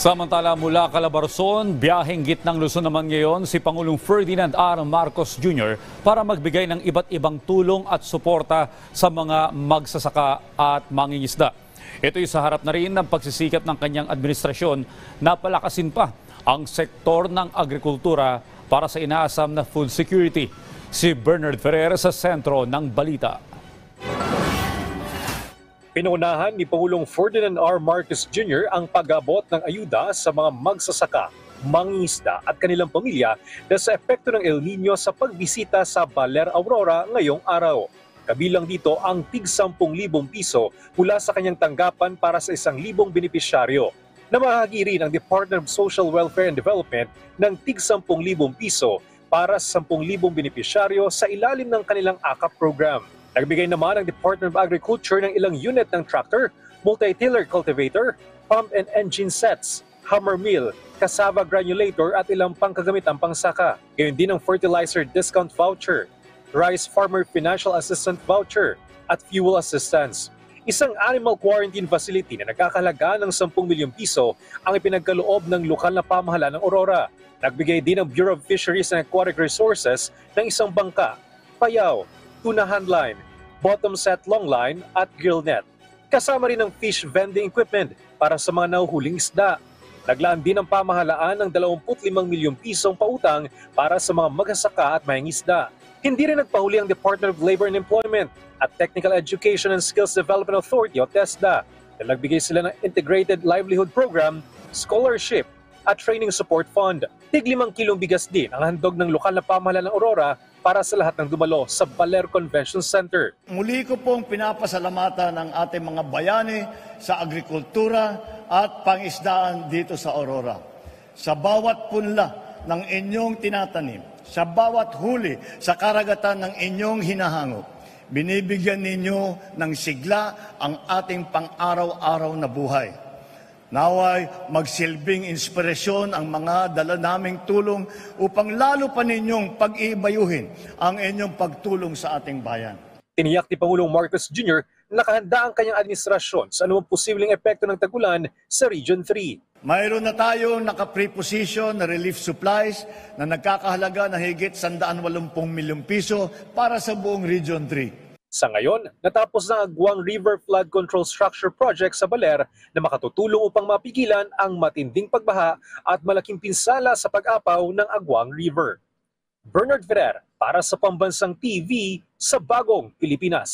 Samantala mula Calabarzon, biyaheng gitnang Luzon naman ngayon si Pangulong Ferdinand R. Marcos Jr. para magbigay ng iba't ibang tulong at suporta sa mga magsasaka at mangingisda. Ito'y sa harap na rin ng pagsisikap ng kanyang administrasyon na palakasin pa ang sektor ng agrikultura para sa inaasam na food security. Si Bernard Ferrer sa sentro ng balita. Pinuunahan ni Pangulong Ferdinand R. Marcos Jr. ang pag-abot ng ayuda sa mga magsasaka, mangingisda at kanilang pamilya dahil sa epekto ng El Nino sa pagbisita sa Baler Aurora ngayong araw. Kabilang dito ang tig 10,000 piso mula sa kanyang tanggapan para sa 1,000 benepisyaryo. Namahagi rin ang Department of Social Welfare and Development ng tig 10,000 piso para sa 10,000 benepisyaryo sa ilalim ng kanilang AKAP program. Nagbigay naman ang Department of Agriculture ng ilang unit ng tractor, multi-tiller cultivator, pump and engine sets, hammer mill, cassava granulator at ilang pangkagamitan pangsaka. Gayon din ang fertilizer discount voucher, rice farmer financial assistance voucher at fuel assistance. Isang animal quarantine facility na nagkakahalaga ng 10 milyong piso ang ipinagkaloob ng lokal na pamahalaan ng Aurora. Nagbigay din ang Bureau of Fisheries and Aquatic Resources ng isang bangka, payaw, tunahan line, bottom set long line at gill net. Kasama rin ang fish vending equipment para sa mga nahuhuling isda. Naglaan din ang pamahalaan ng 25 milyong pisong pautang para sa mga magsasaka at mangingisda. Hindi rin nagpahuli ang Department of Labor and Employment at Technical Education and Skills Development Authority o TESDA. Nagbigay sila ng Integrated Livelihood Program, Scholarship at Training Support Fund. Tig 5 kilong bigas din ang handog ng lokal na pamahalaan ng Aurora para sa lahat ng dumalo sa Baler Convention Center. Muli ko pong pinapasalamatan ang ating mga bayani sa agrikultura at pangisdaan dito sa Aurora. Sa bawat punla ng inyong tinatanim, sa bawat huli sa karagatan ng inyong hinahangop, binibigyan ninyo ng sigla ang ating pang-araw-araw na buhay. Naway magsilbing inspirasyon ang mga dala naming tulong upang lalo pa ninyong pag-iibayuhin ang inyong pagtulong sa ating bayan. Tiniyak ni Pangulong Marcos Jr. na nakahanda ang kanyang administrasyon sa anumang posibleng epekto ng tag-ulan sa Region 3. Mayroon na tayong naka-preposition na relief supplies na nagkakahalaga na higit 180 milyong piso para sa buong Region 3. Sa ngayon, natapos na ang Aguang River Flood Control Structure Project sa Baler na makatutulong upang mapigilan ang matinding pagbaha at malaking pinsala sa pag-apaw ng Aguang River. Bernard Ferrer para sa Pambansang TV sa Bagong Pilipinas.